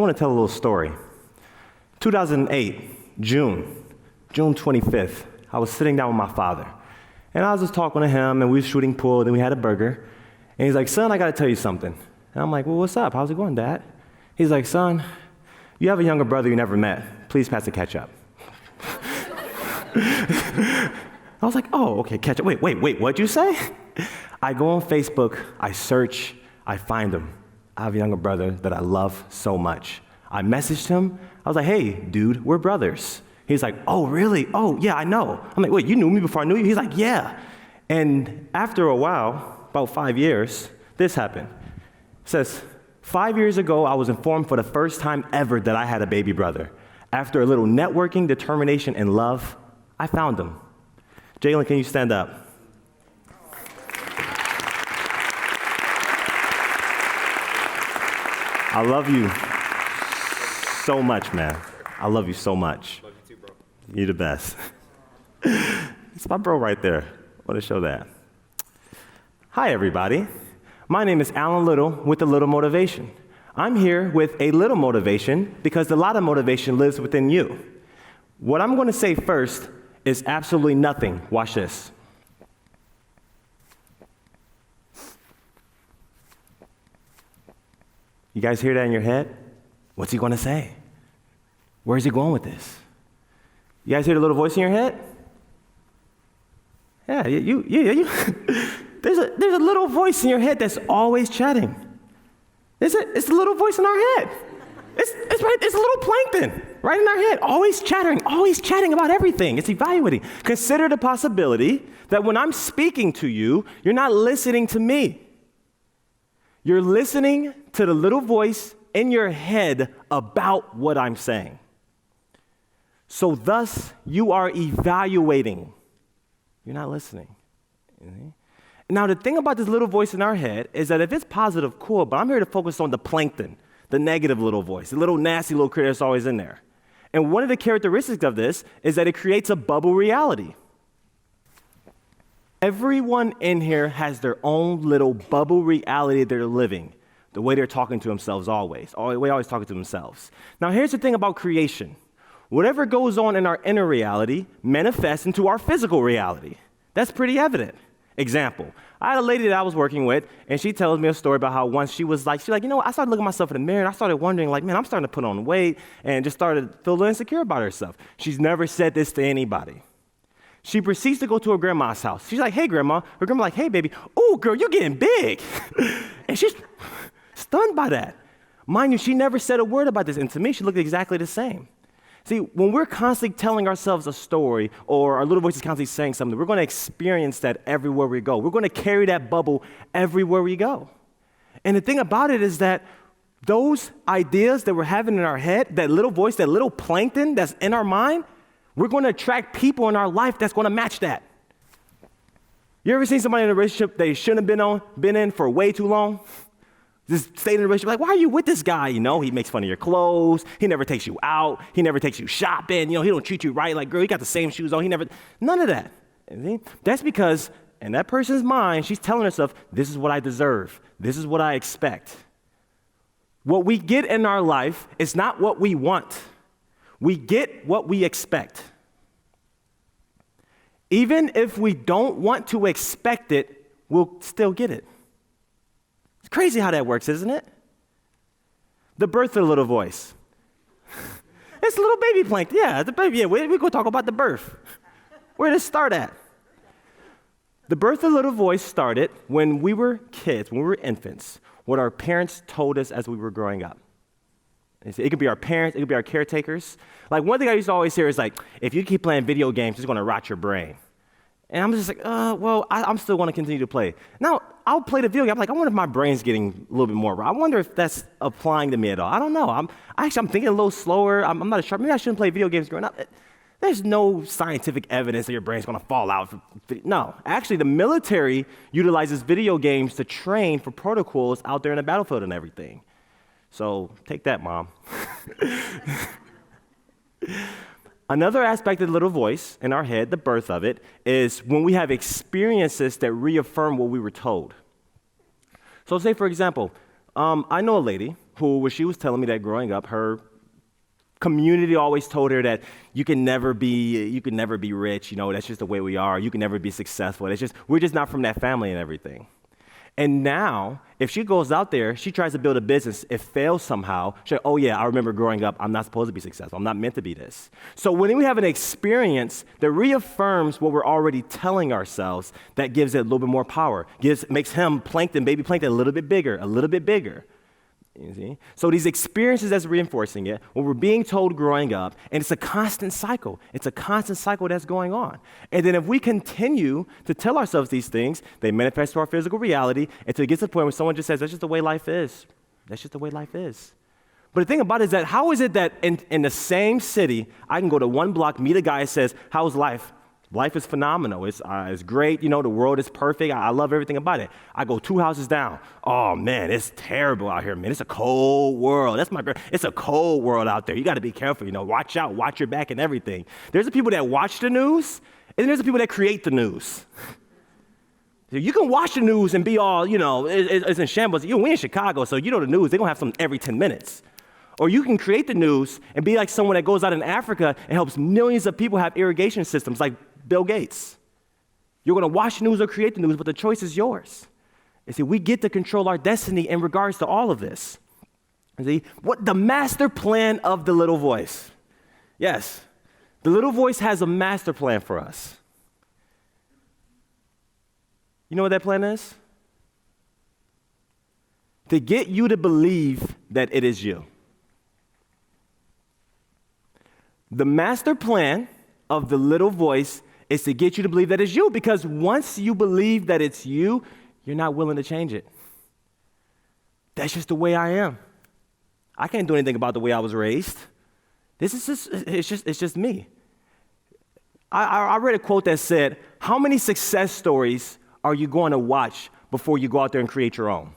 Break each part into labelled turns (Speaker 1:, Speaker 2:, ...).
Speaker 1: I want to tell a little story. 2008, June 25th, I was sitting down with my father. And I was just talking to him, and we were shooting pool, then we had a burger. And he's like, son, I got to tell you something. And I'm like, well, what's up? How's it going, Dad? He's like, son, you have a younger brother you never met. Please pass the ketchup. I was like, oh, okay, ketchup. Wait, what'd you say? I go on Facebook, I search, I find him. I have a younger brother that I love so much. I messaged him. I was like, hey, dude, we're brothers. He's like, oh, really? Oh, yeah, I know. I'm like, wait, you knew me before I knew you? He's like, yeah. And after a while, about 5 years, this happened. It says, 5 years ago, I was informed for the first time ever that I had a baby brother. After a little networking, determination, and love, I found him. Jalen, can you stand up? I love you so much, man. I love you so much.
Speaker 2: Love you too, bro.
Speaker 1: You're the best. It's my bro right there. I want to show that. Hi, everybody. My name is Alan Little with A Little Motivation. I'm here with a little motivation because a lot of motivation lives within you. What I'm going to say first is absolutely nothing. Watch this. You guys hear that in your head? What's he going to say? Where's he going with this? You guys hear the little voice in your head? Yeah, you. There's a little voice in your head that's always chatting. It's a little voice in our head. It's right. It's a little plankton right in our head, always chatting about everything. It's evaluating. Consider the possibility that when I'm speaking to you, you're not listening to me. You're listening to the little voice in your head about what I'm saying. So thus, you are evaluating. You're not listening. Now, the thing about this little voice in our head is that if it's positive, cool, but I'm here to focus on the plankton, the negative little voice, the little nasty little critter that's always in there. And one of the characteristics of this is that it creates a bubble reality. Everyone in here has their own little bubble reality they're living, the way they're talking to themselves always talking to themselves. Now, here's the thing about creation. Whatever goes on in our inner reality manifests into our physical reality. That's pretty evident. Example, I had a lady that I was working with, and she tells me a story about how once she was like, you know, I started looking at myself in the mirror, and I started wondering, like, man, I'm starting to put on weight, and just started to feel a little insecure about herself. She's never said this to anybody. She proceeds to go to her grandma's house. She's like, hey, grandma. Her grandma's like, hey, baby. Oh, girl, you're getting big. And she's stunned by that. Mind you, she never said a word about this, and to me, she looked exactly the same. See, when we're constantly telling ourselves a story or our little voice is constantly saying something, we're going to experience that everywhere we go. We're going to carry that bubble everywhere we go. And the thing about it is that those ideas that we're having in our head, that little voice, that little plankton that's in our mind, we're going to attract people in our life that's going to match that. You ever seen somebody in a relationship they shouldn't have been in for way too long? Just stayed in a relationship, like, why are you with this guy? You know, he makes fun of your clothes. He never takes you out. He never takes you shopping. You know, he don't treat you right. Like, girl, you got the same shoes on. None of that. That's because in that person's mind, she's telling herself, this is what I deserve. This is what I expect. What we get in our life is not what we want. We get what we expect. Even if we don't want to expect it, we'll still get it. It's crazy how that works, isn't it? The birth of the little voice. It's a little baby plankton. Yeah, the baby. Yeah, we're going to talk about the birth. Where did it start at? The birth of the little voice started when we were kids, when we were infants, what our parents told us as we were growing up. It could be our parents, it could be our caretakers. Like, one thing I used to always hear is like, if you keep playing video games, it's going to rot your brain. And I'm just like, I'm still going to continue to play. Now, I'll play the video game. I'm like, I wonder if my brain's getting a little bit more raw. I wonder if that's applying to me at all. I don't know. I'm thinking a little slower. I'm not as sharp. Maybe I shouldn't play video games growing up. There's no scientific evidence that your brain's going to fall out. No. Actually, the military utilizes video games to train for protocols out there in the battlefield and everything. So take that, Mom. Another aspect of the little voice in our head, the birth of it, is when we have experiences that reaffirm what we were told. So say, for example, I know a lady she was telling me that growing up, her community always told her that you can never be rich. That's just the way we are. You can never be successful. We're just not from that family and everything. And now, if she goes out there, she tries to build a business, it fails somehow, she's like, oh yeah, I remember growing up, I'm not supposed to be successful. I'm not meant to be this. So when we have an experience that reaffirms what we're already telling ourselves, that gives it a little bit more power, makes baby plankton, a little bit bigger. You see? So these experiences that's reinforcing it, what we're being told growing up, and it's a constant cycle. It's a constant cycle that's going on. And then if we continue to tell ourselves these things, they manifest to our physical reality until it gets to the point where someone just says, that's just the way life is. That's just the way life is. But the thing about it is that how is it that in the same city, I can go to one block, meet a guy who says, how's life? Life is phenomenal. It's great. The world is perfect. I love everything about it. I go 2 houses down. Oh, man, it's terrible out here, man. It's a cold world. It's a cold world out there. You got to be careful. Watch out. Watch your back and everything. There's the people that watch the news, and there's the people that create the news. You can watch the news and be all, it's in shambles. We in Chicago, so the news, they're going to have something every 10 minutes. Or you can create the news and be like someone that goes out in Africa and helps millions of people have irrigation systems like Bill Gates. You're going to watch the news or create the news, but the choice is yours. You see, we get to control our destiny in regards to all of this. You see, what the master plan of the little voice. Yes, the little voice has a master plan for us. You know what that plan is? To get you to believe that it is you. The master plan of the little voice is to get you to believe that it's you, because once you believe that it's you, you're not willing to change it. That's just the way I am. I can't do anything about the way I was raised. It's just me. I read a quote that said, how many success stories are you going to watch before you go out there and create your own?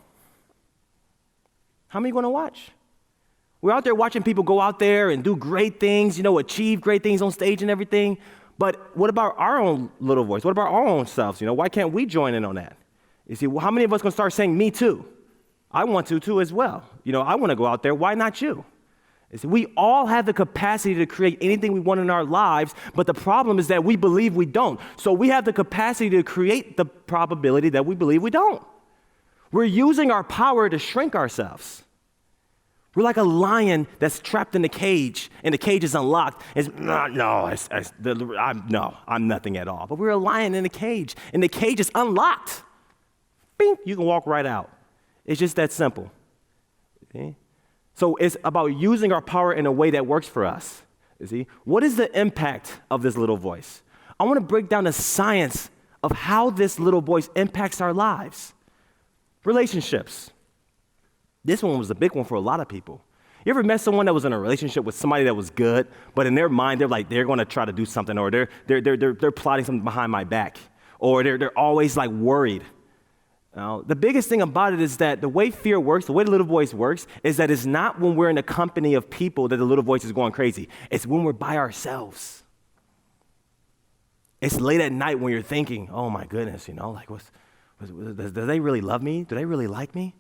Speaker 1: How many are you going to watch? We're out there watching people go out there and do great things, achieve great things on stage and everything. But what about our own little voice? What about our own selves? Why can't we join in on that? You see, how many of us going to start saying me too? I want to too as well. I want to go out there. Why not you? You see, we all have the capacity to create anything we want in our lives, but the problem is that we believe we don't. So we have the capacity to create the probability that we believe we don't. We're using our power to shrink ourselves. We're like a lion that's trapped in the cage, and the cage is unlocked. I'm nothing at all. But we're a lion in a cage, and the cage is unlocked. Bing, you can walk right out. It's just that simple. Okay? So it's about using our power in a way that works for us. You see, what is the impact of this little voice? I want to break down the science of how this little voice impacts our lives. Relationships. This one was a big one for a lot of people. You ever met someone that was in a relationship with somebody that was good, but in their mind they're going to try to do something, or they're plotting something behind my back, or they're always like worried. The biggest thing about it is that the way fear works, the way the little voice works, is that it's not when we're in the company of people that the little voice is going crazy. It's when we're by ourselves. It's late at night when you're thinking, oh my goodness, do they really love me? Do they really like me?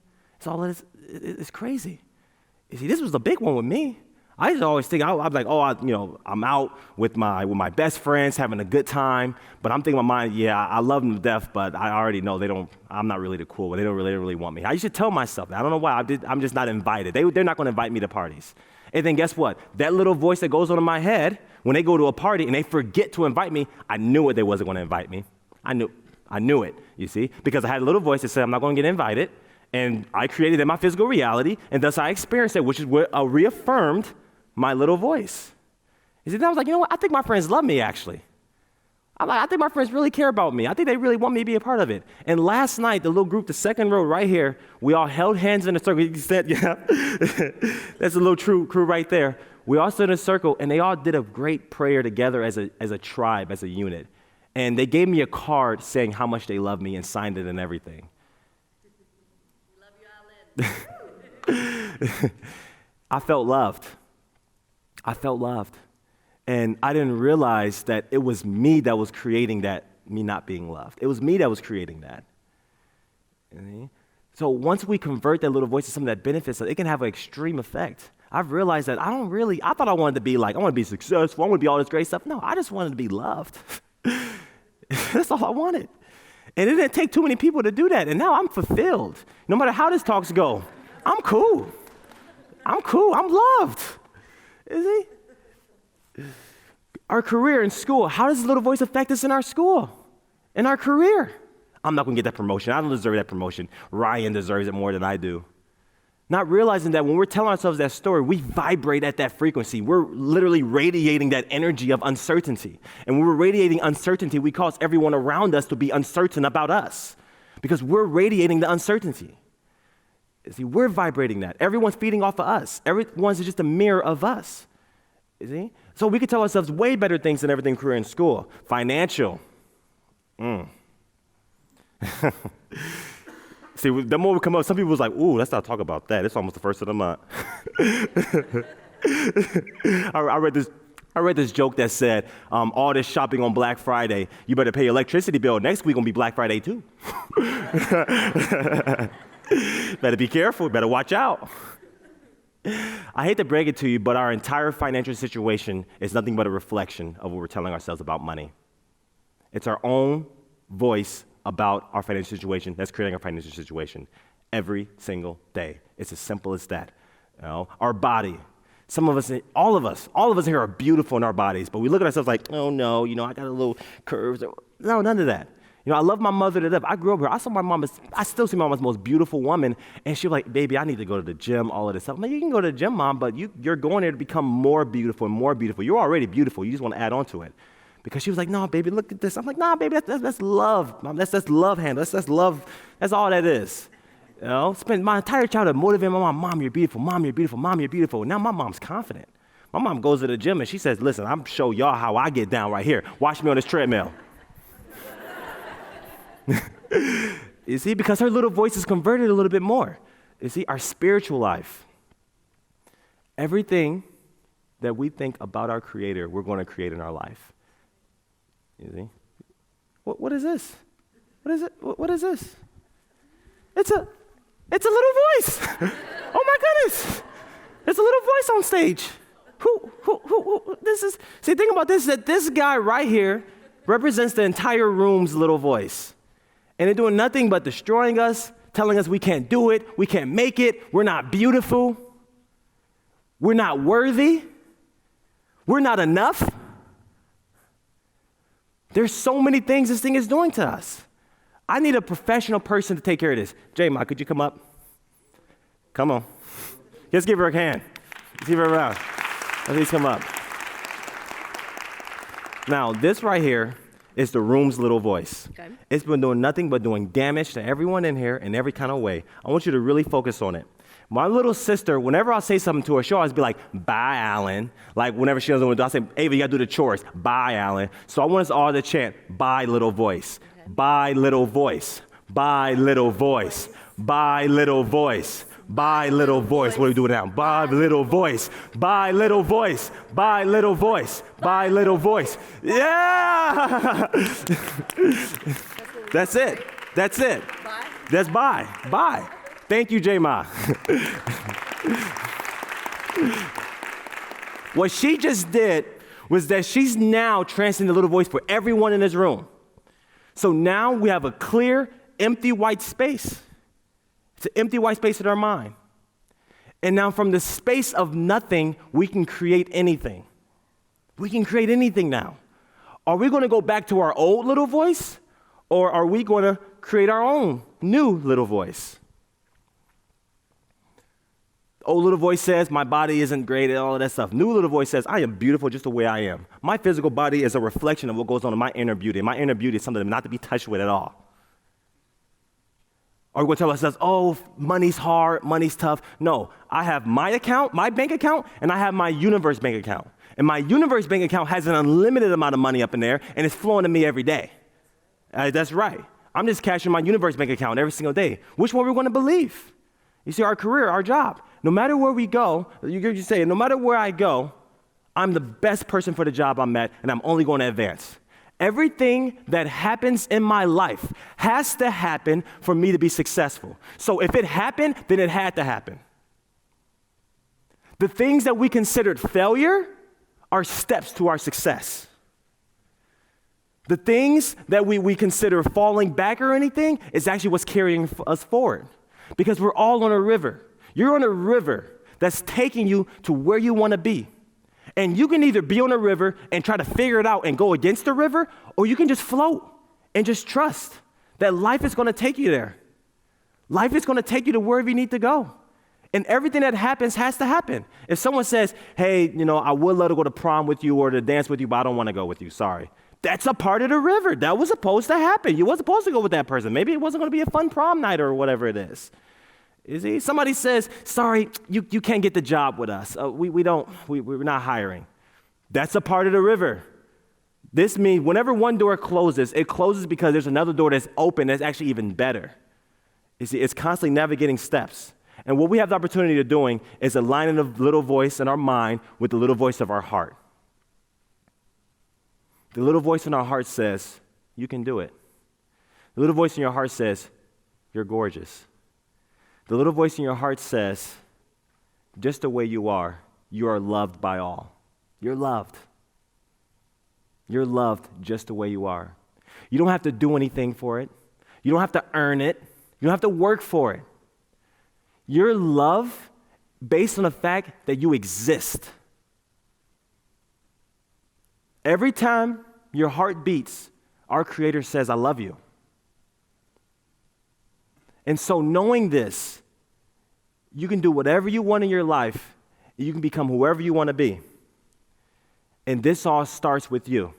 Speaker 1: It's crazy. You see, this was the big one with me. I used to always think, I'm like, I'm out with my best friends having a good time, but I'm thinking in my mind, yeah, I love them to death, but I already know I'm not really the cool one. They don't really want me. I used to tell myself that. I don't know why. I'm just not invited. They're not going to invite me to parties. And then guess what? That little voice that goes on in my head, when they go to a party and they forget to invite me, I knew it. They wasn't going to invite me. I knew it, you see, because I had a little voice that said, I'm not going to get invited. And I created in my physical reality, and thus I experienced it, which is what reaffirmed my little voice. You see, then I was like, you know what? I think my friends love me, actually. I think my friends really care about me. I think they really want me to be a part of it. And last night, the little group, the second row right here, we all held hands in a circle. You said, yeah, that's a little crew right there. We all stood in a circle, and they all did a great prayer together as a tribe, as a unit. And they gave me a card saying how much they love me and signed it and everything. I felt loved. And I didn't realize that it was me that was creating that, me not being loved. It was me that was creating that. So once we convert that little voice to something that benefits us, it can have an extreme effect. I've realized that I thought I wanted to be like, I want to be successful, I want to be all this great stuff. No, I just wanted to be loved. That's all I wanted. And it didn't take too many people to do that. And now I'm fulfilled. No matter how this talks go, I'm cool. I'm loved. Is he? Our career in school, how does this little voice affect us in our school, in our career? I'm not going to get that promotion. I don't deserve that promotion. Ryan deserves it more than I do. Not realizing that when we're telling ourselves that story, we vibrate at that frequency. We're literally radiating that energy of uncertainty. And when we're radiating uncertainty, we cause everyone around us to be uncertain about us because we're radiating the uncertainty. See, we're vibrating that. Everyone's feeding off of us. Everyone's just a mirror of us. You see? So we could tell ourselves way better things than everything career in school. Financial. See, the more we come up, some people was like, ooh, let's not talk about that. It's almost the first of the month. I read this joke that said, all this shopping on Black Friday, you better pay your electricity bill. Next week gonna be Black Friday too. Better be careful, better watch out. I hate to break it to you, but our entire financial situation is nothing but a reflection of what we're telling ourselves about money. It's our own voice about our financial situation that's creating our financial situation every single day. It's as simple as that. You know, our body. Some of us, all of us here are beautiful in our bodies, but we look at ourselves like, oh no, I got a little curves. No, none of that. I love my mother to death. I grew up here. I still see my mom as the most beautiful woman, and she was like, baby, I need to go to the gym, all of this stuff. I'm like, you can go to the gym, Mom, but you're going there to become more beautiful and more beautiful. You're already beautiful. You just want to add on to it. Because she was like, no, baby, look at this. I'm like, nah, baby, that's love, Mom. That's love handle. That's love. That's all that is. Spent my entire childhood motivating my mom, you're beautiful, Mom, you're beautiful, Mom, you're beautiful. Now my mom's confident. My mom goes to the gym and she says, listen, I'm show y'all how I get down right here. Watch me on this treadmill. You see, because her little voice is converted a little bit more. You see, our spiritual life, everything that we think about our Creator, we're going to create in our life. You see? What is this? What is it? What is this? It's a little voice. Oh my goodness. It's a little voice on stage. Who this is, see, think about this, that this guy right here represents the entire room's little voice. And they're doing nothing but destroying us, telling us we can't do it, we can't make it, we're not beautiful, we're not worthy, we're not enough. There's so many things this thing is doing to us. I need a professional person to take care of this. J-Ma, could you come up? Come on. Let's give her a hand. Let's give her a round. Please come up. Now, this right here is the room's little voice. Okay. It's been doing nothing but doing damage to everyone in here in every kind of way. I want you to really focus on it. My little sister, whenever I say something to her, she'll always be like, bye, Alan. Like, whenever she doesn't want to do, I say, Ava, you got to do the chores. Bye, Alan. So I want us all to chant, bye, little voice. Okay. Bye, little voice. Bye, little voice. Bye, little voice. Bye, little voice. What do we do now? Bye, little voice. Bye, little voice. Bye, little voice. Bye, little voice. Yeah! That's it. That's it. Bye. That's bye. Bye. Thank you, J-Ma. What she just did was that she's now transcending the little voice for everyone in this room. So now we have a clear, empty white space. It's an empty white space in our mind. And now from the space of nothing, we can create anything. We can create anything now. Are we going to go back to our old little voice? Or are we going to create our own new little voice? Old little voice says, my body isn't great and all of that stuff. New little voice says, I am beautiful just the way I am. My physical body is a reflection of what goes on in my inner beauty. My inner beauty is something not to be touched with at all. Or we're going to tell ourselves, oh, money's hard, money's tough. No, I have my account, my bank account, and I have my universe bank account. And my universe bank account has an unlimited amount of money up in there, and it's flowing to me every day. That's right. I'm just cashing my universe bank account every single day. Which one we're going to believe? You see, our career, our job, no matter where we go, you say, no matter where I go, I'm the best person for the job I'm at, and I'm only going to advance. Everything that happens in my life has to happen for me to be successful. So if it happened, then it had to happen. The things that we considered failure are steps to our success. The things that we consider falling back or anything is actually what's carrying us forward. Because we're all on a river. You're on a river that's taking you to where you want to be. And you can either be on a river and try to figure it out and go against the river, or you can just float and just trust that life is going to take you there. Life is going to take you to wherever you need to go. And everything that happens has to happen. If someone says, hey, I would love to go to prom with you or to dance with you, but I don't want to go with you, sorry. That's a part of the river. That was supposed to happen. You weren't supposed to go with that person. Maybe it wasn't going to be a fun prom night or whatever it is. Somebody says, sorry, you can't get the job with us. We're not hiring. That's a part of the river. This means whenever one door closes, it closes because there's another door that's open that's actually even better. It's constantly navigating steps. And what we have the opportunity of doing is aligning the little voice in our mind with the little voice of our heart. The little voice in our heart says, you can do it. The little voice in your heart says, you're gorgeous. The little voice in your heart says, just the way you are loved by all. You're loved. You're loved just the way you are. You don't have to do anything for it. You don't have to earn it. You don't have to work for it. You're loved based on the fact that you exist. Every time your heart beats, our Creator says, I love you. And so knowing this, you can do whatever you want in your life. You can become whoever you want to be. And this all starts with you.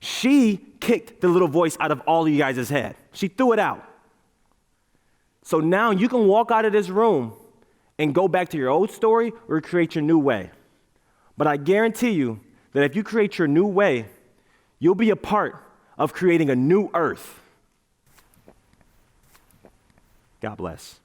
Speaker 1: She kicked the little voice out of all of you guys' head. She threw it out. So now you can walk out of this room and go back to your old story or create your new way. But I guarantee you that if you create your new way, you'll be a part of creating a new earth. God bless.